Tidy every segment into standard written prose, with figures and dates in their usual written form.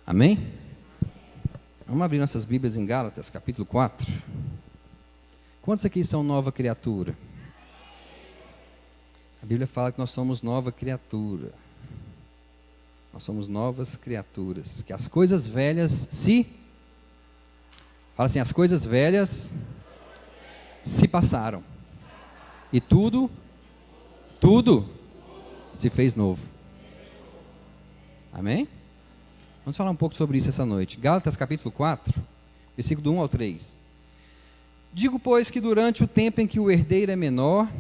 Amém? Vamos abrir nossas Bíblias em Gálatas, capítulo 4. Quantos aqui são nova criatura? A Bíblia fala que nós somos nova criatura. Nós somos novas criaturas. Que as coisas velhas Fala assim, as coisas velhas se passaram. E tudo se fez novo. Amém? Vamos falar um pouco sobre isso essa noite. Gálatas capítulo 4, versículo do 1 ao 3. Digo, pois, que durante o tempo em que o herdeiro é menor,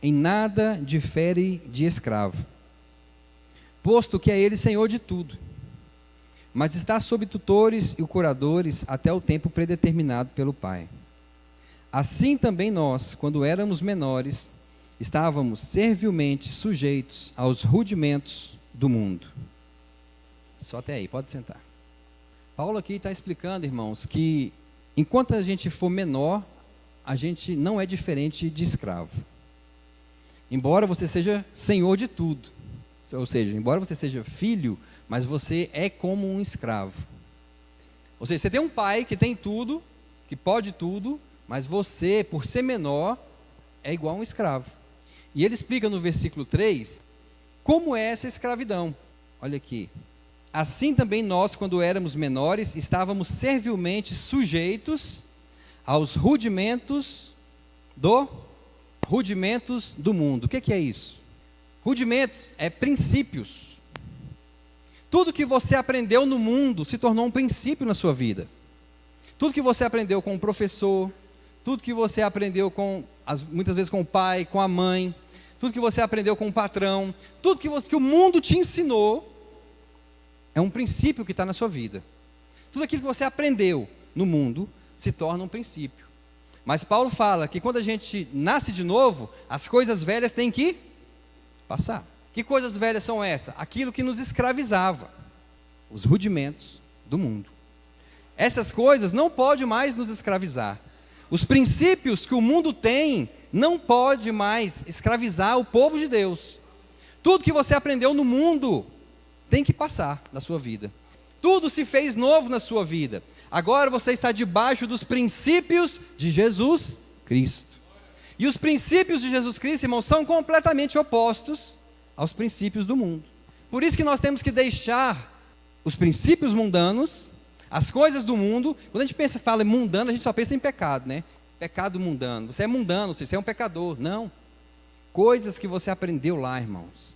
em nada difere de escravo, posto que é ele senhor de tudo, mas está sob tutores e curadores até o tempo predeterminado pelo Pai. Assim também nós, quando éramos menores, estávamos servilmente sujeitos aos rudimentos do mundo. Só até aí, pode sentar. Paulo aqui está explicando, irmãos, que enquanto a gente for menor, a gente não é diferente de escravo. Embora você seja senhor de tudo, ou seja, embora você seja filho, mas você é como um escravo. Ou seja, você tem um pai que tem tudo, que pode tudo, mas você, por ser menor, é igual a um escravo. E ele explica no versículo 3, como é essa escravidão. Olha aqui. Assim também nós, quando éramos menores, estávamos servilmente sujeitos aos rudimentos do mundo. O que é isso? Rudimentos é princípios. Tudo que você aprendeu no mundo se tornou um princípio na sua vida. Tudo que você aprendeu com o professor, tudo que você aprendeu muitas vezes com o pai, com a mãe, tudo que você aprendeu com o patrão, tudo que o mundo te ensinou, é um princípio que está na sua vida. Tudo aquilo que você aprendeu no mundo se torna um princípio. Mas Paulo fala que quando a gente nasce de novo, as coisas velhas têm que passar. Que coisas velhas são essas? Aquilo que nos escravizava, os rudimentos do mundo. Essas coisas não podem mais nos escravizar. Os princípios que o mundo tem não pode mais escravizar o povo de Deus. Tudo que você aprendeu no mundo tem que passar na sua vida. Tudo se fez novo na sua vida. Agora você está debaixo dos princípios de Jesus Cristo. E os princípios de Jesus Cristo, irmãos, são completamente opostos aos princípios do mundo. Por isso que nós temos que deixar os princípios mundanos, as coisas do mundo. Quando a gente fala em mundano, a gente só pensa em pecado, né? Pecado mundano. Você é mundano, você é um pecador. Não. Coisas que você aprendeu lá, irmãos,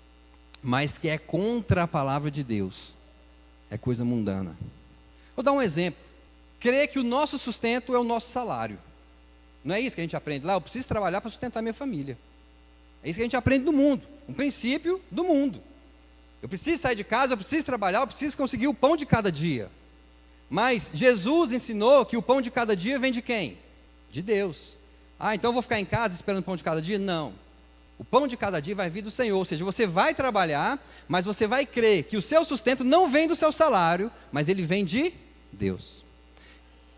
mas que é contra a palavra de Deus, é coisa mundana. Vou dar um exemplo. Crer que o nosso sustento é o nosso salário. Não é isso que a gente aprende lá? Eu preciso trabalhar para sustentar minha família. É isso que a gente aprende do mundo. Um princípio do mundo. Eu preciso sair de casa, eu preciso trabalhar, eu preciso conseguir o pão de cada dia. Mas Jesus ensinou que o pão de cada dia vem de quem? De Deus. Então eu vou ficar em casa esperando o pão de cada dia? Não. O pão de cada dia vai vir do Senhor, ou seja, você vai trabalhar, mas você vai crer que o seu sustento não vem do seu salário, mas ele vem de Deus.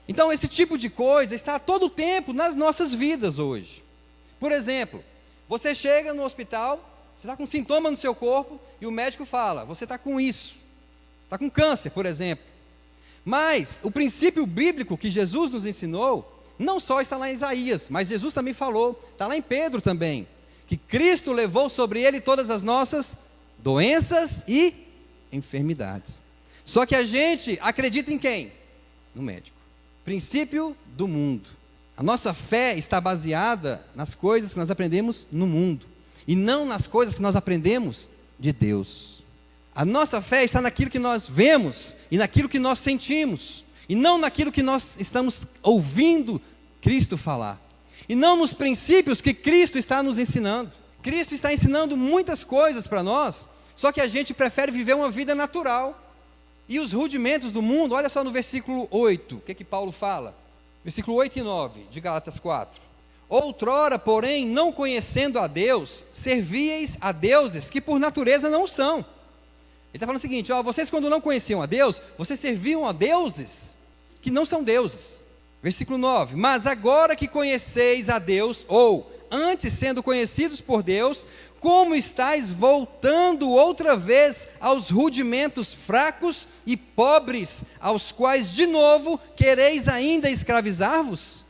Então esse tipo de coisa está todo o tempo nas nossas vidas hoje. Por exemplo, você chega no hospital, você está com sintoma no seu corpo, e o médico fala, você está com isso, está com câncer, por exemplo. Mas o princípio bíblico que Jesus nos ensinou, não só está lá em Isaías, mas Jesus também falou, está lá em Pedro também, que Cristo levou sobre ele todas as nossas doenças e enfermidades. Só que a gente acredita em quem? No médico. Princípio do mundo. A nossa fé está baseada nas coisas que nós aprendemos no mundo, e não nas coisas que nós aprendemos de Deus. A nossa fé está naquilo que nós vemos, e naquilo que nós sentimos, e não naquilo que nós estamos ouvindo Cristo falar. E não nos princípios que Cristo está nos ensinando. Cristo está ensinando muitas coisas para nós, só que a gente prefere viver uma vida natural. E os rudimentos do mundo, olha só no versículo 8, o que Paulo fala? Versículo 8 e 9 de Gálatas 4. Outrora, porém, não conhecendo a Deus, servíeis a deuses que por natureza não são. Ele está falando o seguinte, vocês quando não conheciam a Deus, vocês serviam a deuses que não são deuses. Versículo 9, mas agora que conheceis a Deus, ou antes sendo conhecidos por Deus, como estáis voltando outra vez aos rudimentos fracos e pobres, aos quais de novo quereis ainda escravizar-vos?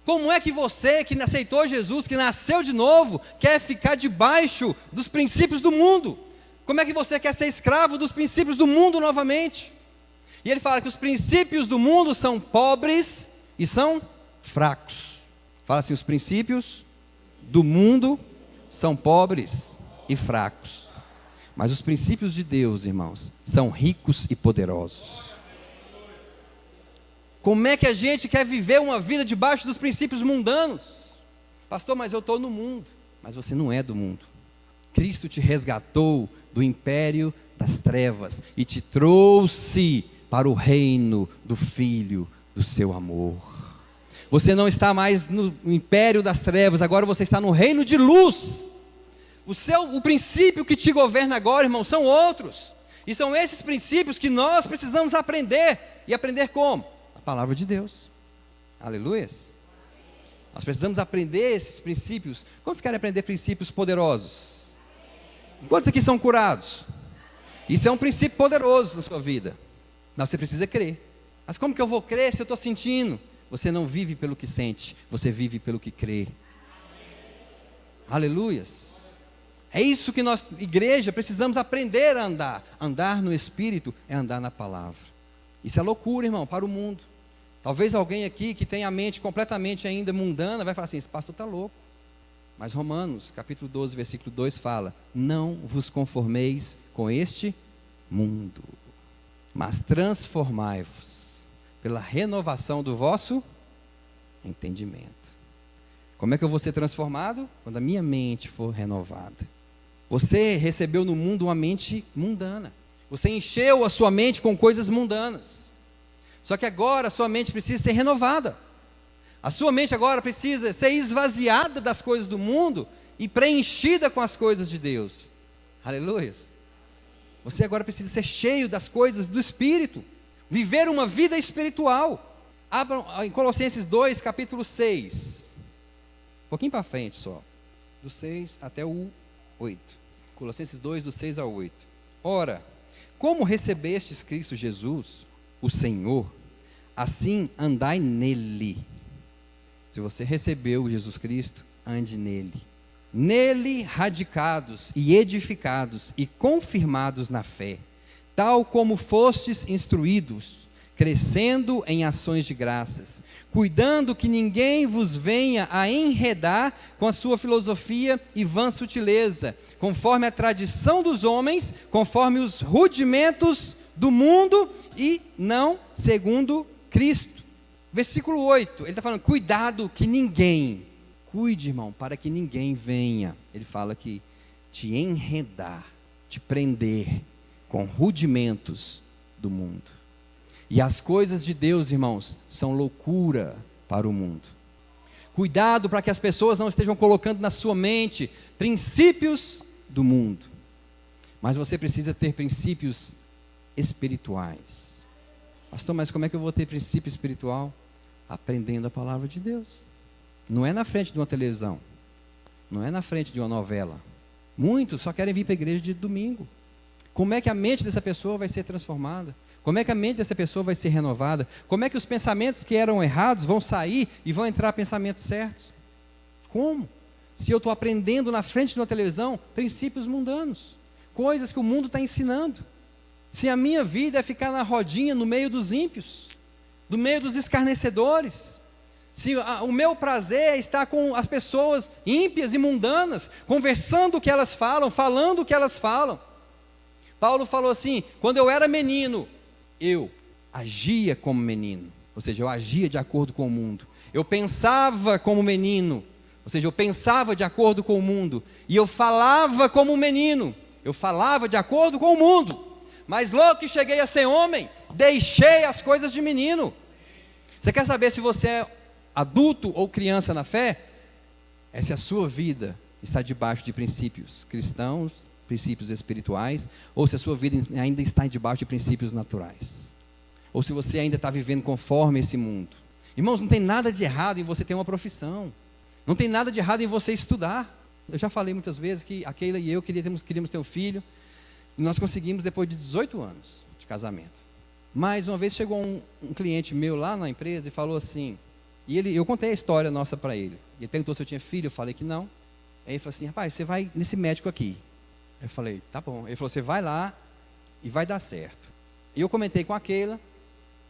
Como é que você, que aceitou Jesus, que nasceu de novo, quer ficar debaixo dos princípios do mundo? Como é que você quer ser escravo dos princípios do mundo novamente? E ele fala que os princípios do mundo são pobres e são fracos. Fala assim, os princípios do mundo são pobres e fracos. Mas os princípios de Deus, irmãos, são ricos e poderosos. Como é que a gente quer viver uma vida debaixo dos princípios mundanos? Pastor, mas eu estou no mundo. Mas você não é do mundo. Cristo te resgatou do império das trevas e te trouxe para o reino do Filho do seu amor. Você não está mais no império das trevas, agora você está no reino de luz. O princípio que te governa agora, irmão, são outros. E são esses princípios que nós precisamos aprender. E aprender como? A palavra de Deus. Aleluias. Nós precisamos aprender esses princípios. Quantos querem aprender princípios poderosos? Quantos aqui são curados? Isso é um princípio poderoso na sua vida. Mas você precisa crer. Mas como que eu vou crer se eu estou sentindo? Você não vive pelo que sente, você vive pelo que crê. Aleluias. É isso que nós, igreja, precisamos aprender a andar. Andar no Espírito é andar na palavra. Isso é loucura, irmão, para o mundo. Talvez alguém aqui que tenha a mente completamente ainda mundana vai falar assim, esse pastor está louco. Mas Romanos, capítulo 12, versículo 2 fala, não vos conformeis com este mundo, mas transformai-vos pela renovação do vosso entendimento. Como é que eu vou ser transformado? Quando a minha mente for renovada. Você recebeu no mundo uma mente mundana. Você encheu a sua mente com coisas mundanas. Só que agora a sua mente precisa ser renovada. A sua mente agora precisa ser esvaziada das coisas do mundo e preenchida com as coisas de Deus. Aleluias. Você agora precisa ser cheio das coisas do Espírito. Viver uma vida espiritual. Abram em Colossenses 2, capítulo 6. Um pouquinho para frente só. Do 6 até o 8. Colossenses 2, do 6 ao 8. Ora, como recebestes Cristo Jesus, o Senhor, assim andai nele. Se você recebeu Jesus Cristo, ande nele. Nele radicados e edificados e confirmados na fé, tal como fostes instruídos, crescendo em ações de graças, cuidando que ninguém vos venha a enredar com a sua filosofia e vã sutileza, conforme a tradição dos homens, conforme os rudimentos do mundo e não segundo Cristo. Versículo 8, ele está falando, cuidado que ninguém, cuide, irmão, para que ninguém venha, ele fala aqui, te enredar, te prender com rudimentos do mundo. E as coisas de Deus, irmãos, são loucura para o mundo. Cuidado para que as pessoas não estejam colocando na sua mente princípios do mundo. Mas você precisa ter princípios espirituais. Pastor, mas como é que eu vou ter princípio espiritual? Aprendendo a palavra de Deus. Não é na frente de uma televisão. Não é na frente de uma novela. Muitos só querem vir para a igreja de domingo. Como é que a mente dessa pessoa vai ser transformada? Como é que a mente dessa pessoa vai ser renovada? Como é que os pensamentos que eram errados vão sair e vão entrar pensamentos certos? Como? Se eu estou aprendendo na frente de uma televisão princípios mundanos, coisas que o mundo está ensinando. Se a minha vida é ficar na rodinha no meio dos ímpios, no meio dos escarnecedores, se o meu prazer é estar com as pessoas ímpias e mundanas, conversando o que elas falam, falando o que elas falam. Paulo falou assim, quando eu era menino, eu agia como menino, ou seja, eu agia de acordo com o mundo. Eu pensava como menino, ou seja, eu pensava de acordo com o mundo. E eu falava como menino, eu falava de acordo com o mundo. Mas logo que cheguei a ser homem, deixei as coisas de menino. Você quer saber se você é adulto ou criança na fé? É se a sua vida está debaixo de princípios cristãos, princípios espirituais, ou se a sua vida ainda está debaixo de princípios naturais, ou se você ainda está vivendo conforme esse mundo. Irmãos, não tem nada de errado em você ter uma profissão, não tem nada de errado em você estudar, Eu já falei muitas vezes que a Keila e eu queríamos ter um filho, e nós conseguimos depois de 18 anos de casamento. Mas uma vez chegou um cliente meu lá na empresa e falou assim, eu contei a história nossa para ele. Ele perguntou se eu tinha filho, eu falei que não. Aí ele falou assim, rapaz, você vai nesse médico aqui. Eu falei, tá bom. Ele falou, você vai lá e vai dar certo. E eu comentei com a Keila,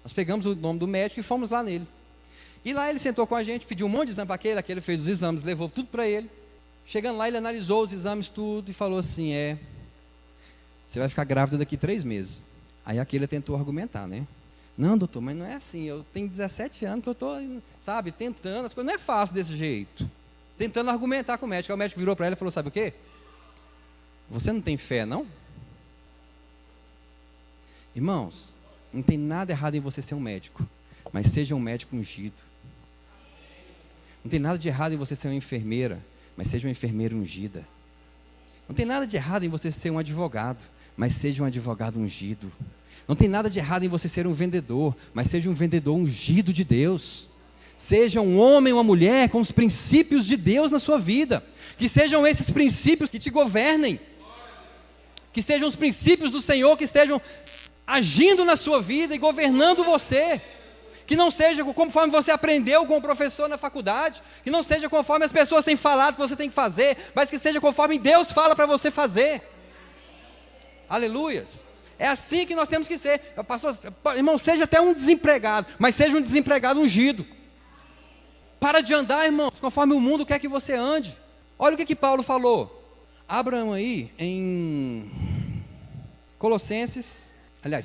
nós pegamos o nome do médico e fomos lá nele. E lá ele sentou com a gente, pediu um monte de exame para a Keila fez os exames, levou tudo para ele. Chegando lá, ele analisou os exames, tudo, e falou assim, você vai ficar grávida daqui 3 meses. Aí a Keila tentou argumentar, né? Não, doutor, mas não é assim, eu tenho 17 anos que eu estou, sabe, tentando, as coisas não é fácil desse jeito. Tentando argumentar com o médico. Aí o médico virou para ela e falou, sabe o quê? Você não tem fé, não? Irmãos, não tem nada errado em você ser um médico, mas seja um médico ungido. Não tem nada de errado em você ser uma enfermeira, mas seja uma enfermeira ungida. Não tem nada de errado em você ser um advogado, mas seja um advogado ungido. Não tem nada de errado em você ser um vendedor, mas seja um vendedor ungido de Deus. Seja um homem ou uma mulher com os princípios de Deus na sua vida. Que sejam esses princípios que te governem. Que sejam os princípios do Senhor que estejam agindo na sua vida e governando você. Que não seja conforme você aprendeu com o professor na faculdade. Que não seja conforme as pessoas têm falado que você tem que fazer, mas que seja conforme Deus fala para você fazer. Aleluias. É assim que nós temos que ser. Pastor, irmão, seja até um desempregado, mas seja um desempregado ungido. Para de andar, irmãos, conforme o mundo quer que você ande. Olha o que Paulo falou. Abram aí em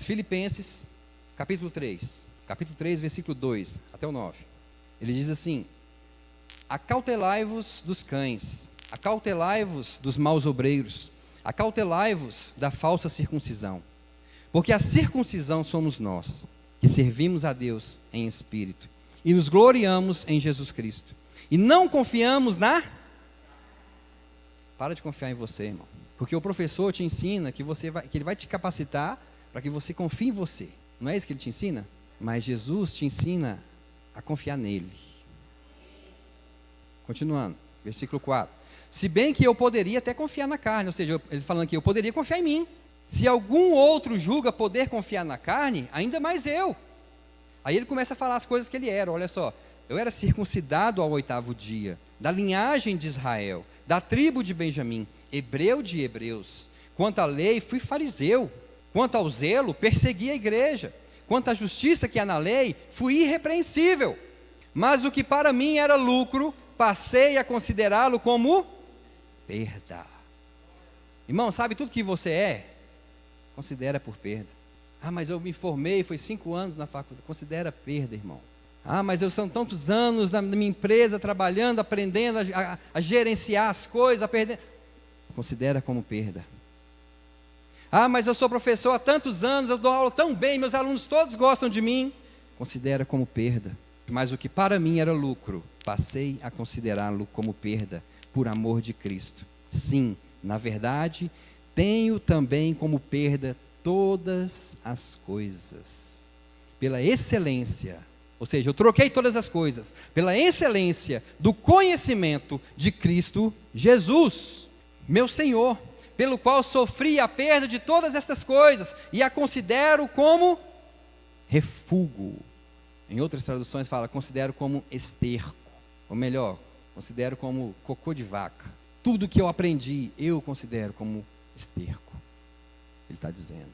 Filipenses, capítulo 3. Capítulo 3, versículo 2 até o 9. Ele diz assim: acautelai-vos dos cães, acautelai-vos dos maus obreiros, acautelai-vos da falsa circuncisão. Porque a circuncisão somos nós, que servimos a Deus em espírito, e nos gloriamos em Jesus Cristo. E não confiamos Para de confiar em você, irmão. Porque o professor te ensina que ele vai te capacitar para que você confie em você. Não é isso que ele te ensina? Mas Jesus te ensina a confiar nele. Continuando, versículo 4. Se bem que eu poderia até confiar na carne, ou seja, ele falando aqui, eu poderia confiar em mim. Se algum outro julga poder confiar na carne, ainda mais eu. Aí ele começa a falar as coisas que ele era, olha só. Eu era circuncidado ao 8º dia, da linhagem de Israel, da tribo de Benjamim, hebreu de hebreus. Quanto à lei, fui fariseu. Quanto ao zelo, persegui a igreja. Quanto à justiça que há na lei, fui irrepreensível. Mas o que para mim era lucro, passei a considerá-lo como perda. Irmão, sabe tudo que você é? Considera por perda. Ah, mas eu me formei, foi 5 anos na faculdade. Considera perda, irmão. Ah, mas eu são tantos anos na minha empresa, trabalhando, aprendendo a gerenciar as coisas, a perder. Considera como perda. Ah, mas eu sou professor há tantos anos, eu dou aula tão bem, meus alunos todos gostam de mim. Considera como perda. Mas o que para mim era lucro, passei a considerá-lo como perda, por amor de Cristo. Sim, na verdade, tenho também como perda todas as coisas, pela excelência, ou seja, eu troquei todas as coisas, pela excelência do conhecimento de Cristo Jesus, meu Senhor, pelo qual sofri a perda de todas estas coisas, e a considero como refúgio. Em outras traduções fala, considero como esterco, ou melhor, considero como cocô de vaca. Tudo que eu aprendi, eu considero como esterco. Ele está dizendo,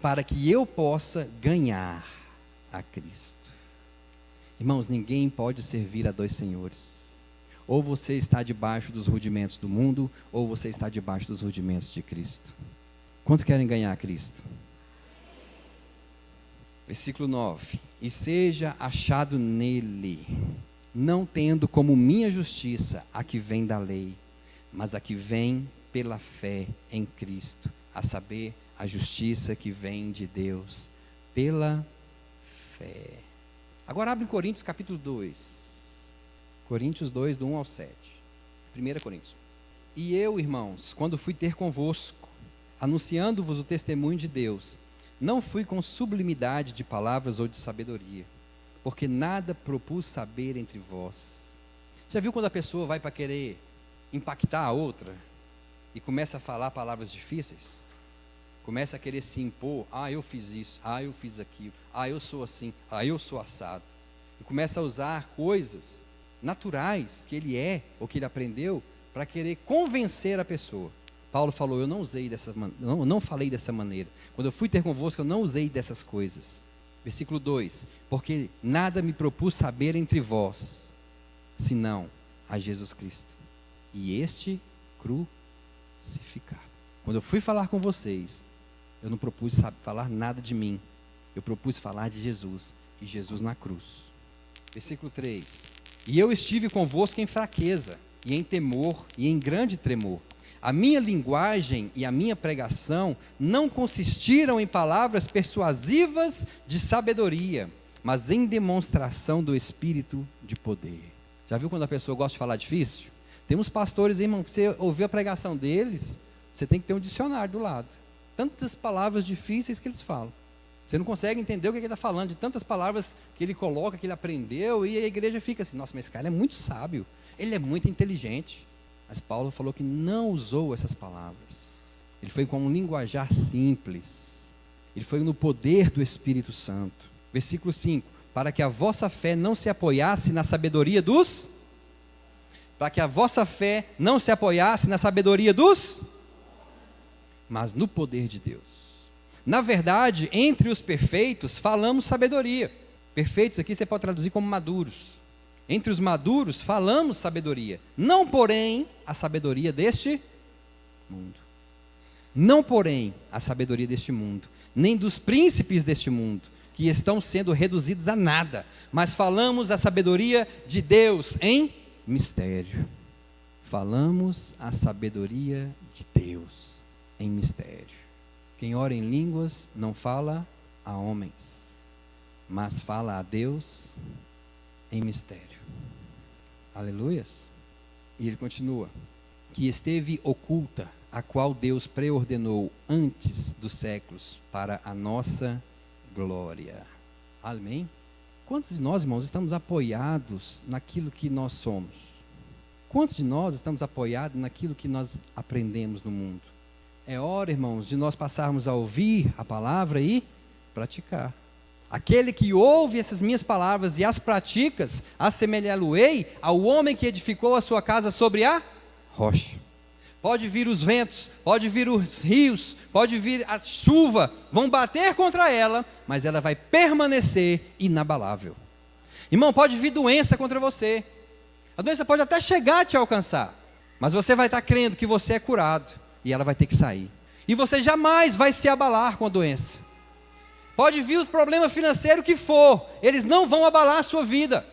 para que eu possa ganhar a Cristo. Irmãos, ninguém pode servir a 2 senhores. Ou você está debaixo dos rudimentos do mundo, ou você está debaixo dos rudimentos de Cristo. Quantos querem ganhar a Cristo? Versículo 9. E seja achado nele, não tendo como minha justiça a que vem da lei, mas a que vem pela fé em Cristo, a saber, a justiça que vem de Deus pela fé. Agora abre em Coríntios capítulo 2. Coríntios 2, do 1 ao 7. 1 Coríntios. E eu, irmãos, quando fui ter convosco, anunciando-vos o testemunho de Deus, não fui com sublimidade de palavras ou de sabedoria, porque nada propus saber entre vós. Já viu quando a pessoa vai para querer impactar a outra e começa a falar palavras difíceis, começa a querer se impor, eu fiz isso, eu fiz aquilo, eu sou assim, eu sou assado, e começa a usar coisas naturais que ele é, ou que ele aprendeu, para querer convencer a pessoa. Paulo falou, eu não falei dessa maneira, quando eu fui ter convosco, eu não usei dessas coisas. Versículo 2, porque nada me propus saber entre vós, senão a Jesus Cristo, e este crucificado. Quando eu fui falar com vocês, eu não propus falar nada de mim, eu propus falar de Jesus, e Jesus na cruz. Versículo 3, e eu estive convosco em fraqueza, e em temor, e em grande tremor. A minha linguagem e a minha pregação não consistiram em palavras persuasivas de sabedoria, mas em demonstração do Espírito de poder. Já viu quando a pessoa gosta de falar difícil? Tem uns pastores, irmão, que você ouvir a pregação deles, você tem que ter um dicionário do lado. Tantas palavras difíceis que eles falam. Você não consegue entender o que ele está falando, de tantas palavras que ele coloca, que ele aprendeu, e a igreja fica assim, nossa, mas esse cara é muito sábio, ele é muito inteligente. Mas Paulo falou que não usou essas palavras. Ele foi com um linguajar simples. Ele foi no poder do Espírito Santo. Versículo 5. Para que a vossa fé não se apoiasse na sabedoria dos... Para que a vossa fé não se apoiasse na sabedoria dos... Mas no poder de Deus. Na verdade, entre os perfeitos, falamos sabedoria. Perfeitos aqui você pode traduzir como maduros. Entre os maduros falamos sabedoria, não porém a sabedoria deste mundo. Não porém a sabedoria deste mundo, nem dos príncipes deste mundo, que estão sendo reduzidos a nada, mas falamos a sabedoria de Deus em mistério. Falamos a sabedoria de Deus em mistério. Quem ora em línguas não fala a homens, mas fala a Deus em mistério. Aleluias. E ele continua, que esteve oculta, a qual Deus preordenou antes dos séculos para a nossa glória. Amém? Quantos de nós, irmãos, estamos apoiados naquilo que nós somos? Quantos de nós estamos apoiados naquilo que nós aprendemos no mundo? É hora, irmãos, de nós passarmos a ouvir a palavra e praticar. Aquele que ouve essas minhas palavras e as praticas, assemelhá-lo-ei ao homem que edificou a sua casa sobre a rocha. Pode vir os ventos, pode vir os rios, pode vir a chuva, vão bater contra ela, mas ela vai permanecer inabalável. Irmão, pode vir doença contra você, a doença pode até chegar a te alcançar, mas você vai estar crendo que você é curado, e ela vai ter que sair. E você jamais vai se abalar com a doença. Pode vir o problema financeiro que for, eles não vão abalar a sua vida,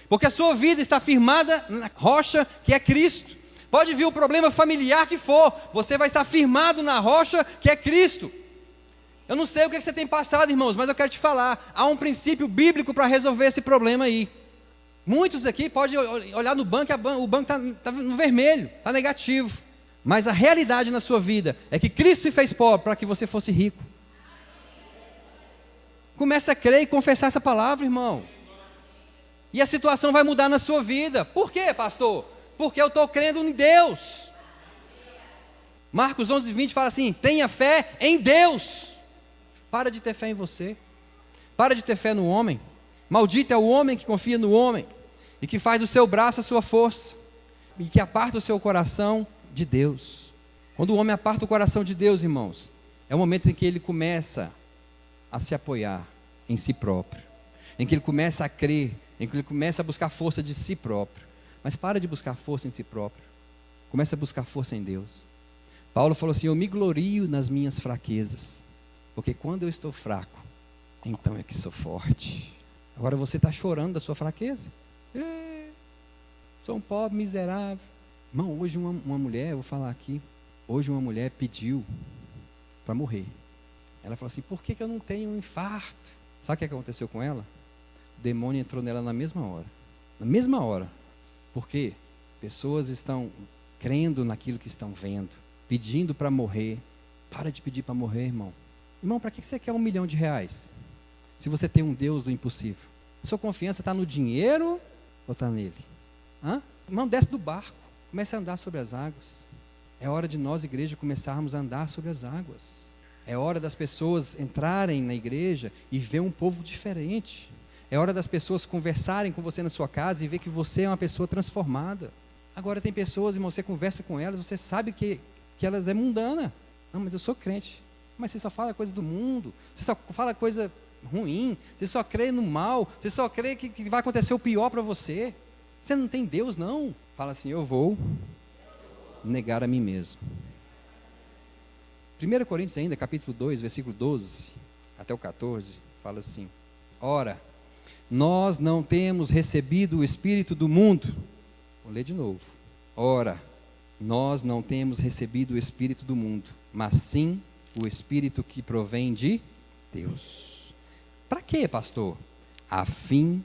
porque a sua vida está firmada na rocha que é Cristo. Pode vir o problema familiar que for, você vai estar firmado na rocha que é Cristo. Eu não sei o que você tem passado, irmãos, mas eu quero te falar, há um princípio bíblico para resolver esse problema aí. Muitos aqui podem olhar no banco, o banco está no vermelho, está negativo, mas a realidade na sua vida é que Cristo se fez pobre para que você fosse rico. Comece a crer e confessar essa palavra, irmão. E a situação vai mudar na sua vida. Por quê, pastor? Porque eu estou crendo em Deus. Marcos 11:20 fala assim, tenha fé em Deus. Para de ter fé em você. Para de ter fé no homem. Maldito é o homem que confia no homem, e que faz do seu braço a sua força, e que aparta o seu coração de Deus. Quando o homem aparta o coração de Deus, irmãos, é o momento em que ele começa a se apoiar em si próprio, em que ele começa a crer, em que ele começa a buscar força de si próprio. Mas para de buscar força em si próprio, começa a buscar força em Deus. Paulo falou assim, eu me glorio nas minhas fraquezas, porque quando eu estou fraco, então é que sou forte. Agora você está chorando da sua fraqueza? Sou um pobre, miserável. Irmão, hoje uma mulher, eu vou falar aqui, hoje uma mulher pediu para morrer. Ela falou assim, por que eu não tenho um infarto? Sabe o que aconteceu com ela? O demônio entrou nela na mesma hora. Na mesma hora. Porque pessoas estão crendo naquilo que estão vendo, pedindo para morrer. Para de pedir para morrer, irmão. Irmão, para que você quer R$1 milhão? Se você tem um Deus do impossível. A sua confiança está no dinheiro ou está nele? Irmão, desce do barco. Comece a andar sobre as águas. É hora de nós, igreja, começarmos a andar sobre as águas. É hora das pessoas entrarem na igreja e ver um povo diferente. É hora das pessoas conversarem com você na sua casa e ver que você é uma pessoa transformada. Agora tem pessoas, irmão, você conversa com elas, você sabe que elas é mundana. Não, mas eu sou crente. Mas você só fala coisa do mundo, você só fala coisa ruim, você só crê no mal, você só crê que vai acontecer o pior para você. Você não tem Deus, não. Fala assim, eu vou negar a mim mesmo. 1 Coríntios ainda, capítulo 2, versículo 12 até o 14, fala assim: ora, nós não temos recebido o Espírito do mundo. Vou ler de novo. Ora, nós não temos recebido o Espírito do mundo, mas sim o Espírito que provém de Deus. Para quê, pastor? A fim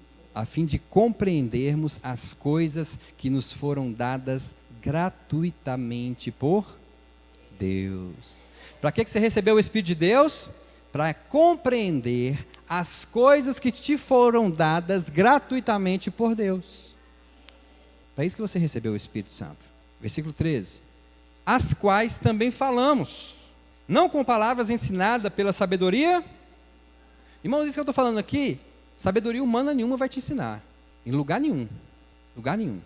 de compreendermos as coisas que nos foram dadas gratuitamente por Deus. Para que você recebeu o Espírito de Deus? Para compreender as coisas que te foram dadas gratuitamente por Deus. Para isso que você recebeu o Espírito Santo. Versículo 13. As quais também falamos, não com palavras ensinadas pela sabedoria. Irmãos, isso que eu estou falando aqui, sabedoria humana nenhuma vai te ensinar. Em lugar nenhum. Lugar nenhum.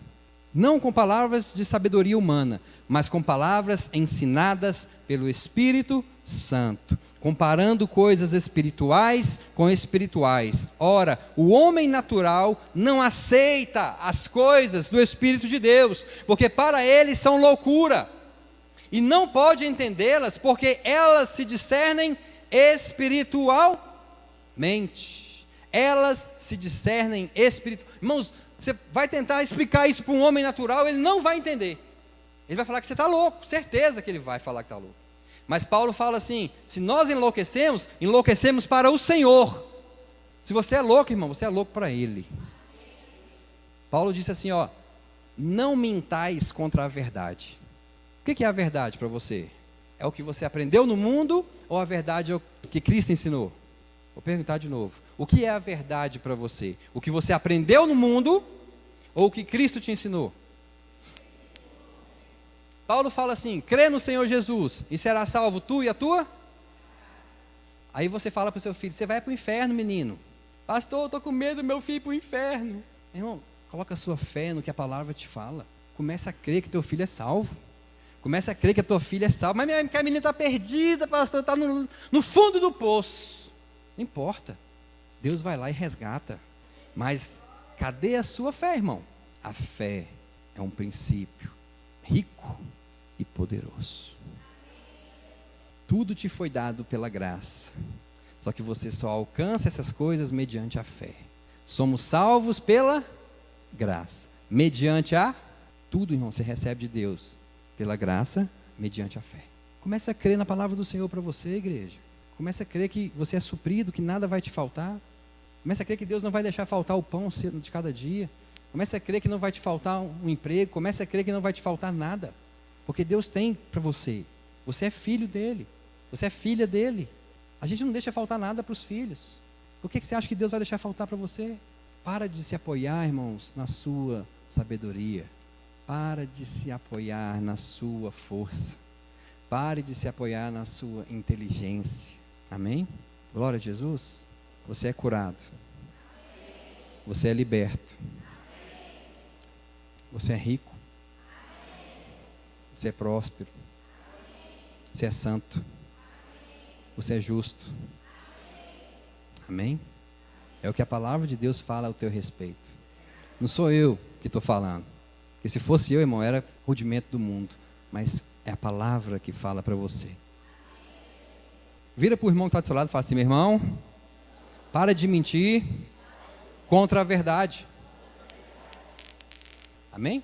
Não com palavras de sabedoria humana, mas com palavras ensinadas pelo Espírito Santo, comparando coisas espirituais com espirituais. Ora, o homem natural não aceita as coisas do Espírito de Deus, porque para ele são loucura, e não pode entendê-las, porque elas se discernem espiritualmente. Elas se discernem espiritualmente. Irmãos, você vai tentar explicar isso para um homem natural, ele não vai entender. Ele vai falar que você está louco, certeza que ele vai falar que está louco. Mas Paulo fala assim, se nós enlouquecemos para o Senhor. Se você é louco, irmão, você é louco para Ele. Paulo disse assim, ó, não mintais contra a verdade. O que é a verdade para você? É o que você aprendeu no mundo, ou a verdade é o que Cristo ensinou? Vou perguntar de novo. O que é a verdade para você? O que você aprendeu no mundo ou o que Cristo te ensinou? Paulo fala assim, crê no Senhor Jesus e será salvo tu e a tua? Aí você fala para o seu filho, você vai para o inferno, menino. Pastor, eu estou com medo do meu filho ir para o inferno. Irmão, coloca a sua fé no que a palavra te fala. Começa a crer que teu filho é salvo. Começa a crer que a tua filha é salva. Mas minha menina está perdida, pastor, está no fundo do poço. Não importa, Deus vai lá e resgata. Mas cadê a sua fé, irmão? A fé é um princípio rico e poderoso. Tudo te foi dado pela graça, só que você só alcança essas coisas mediante a fé. Somos salvos pela graça, mediante a tudo, irmão, você recebe de Deus pela graça, mediante a fé. Comece a crer na palavra do Senhor para você, igreja. Comece a crer que você é suprido, que nada vai te faltar. Comece a crer que Deus não vai deixar faltar o pão de cada dia. Comece a crer que não vai te faltar um emprego. Comece a crer que não vai te faltar nada. Porque Deus tem para você. Você é filho dele. Você é filha dele. A gente não deixa faltar nada para os filhos. Por que você acha que Deus vai deixar faltar para você? Para de se apoiar, irmãos, na sua sabedoria. Para de se apoiar na sua força. Pare de se apoiar na sua inteligência. Amém? Glória a Jesus. Você é curado. Você é liberto. Você é rico. Você é próspero. Você é santo. Você é justo. Amém? É o que a palavra de Deus fala ao teu respeito. Não sou eu que estou falando. Porque se fosse eu, irmão, era rudimento do mundo. Mas é a palavra que fala para você. Vira para o irmão que está do seu lado e fala assim, meu irmão, para de mentir contra a verdade. Amém?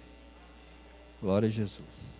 Glória a Jesus.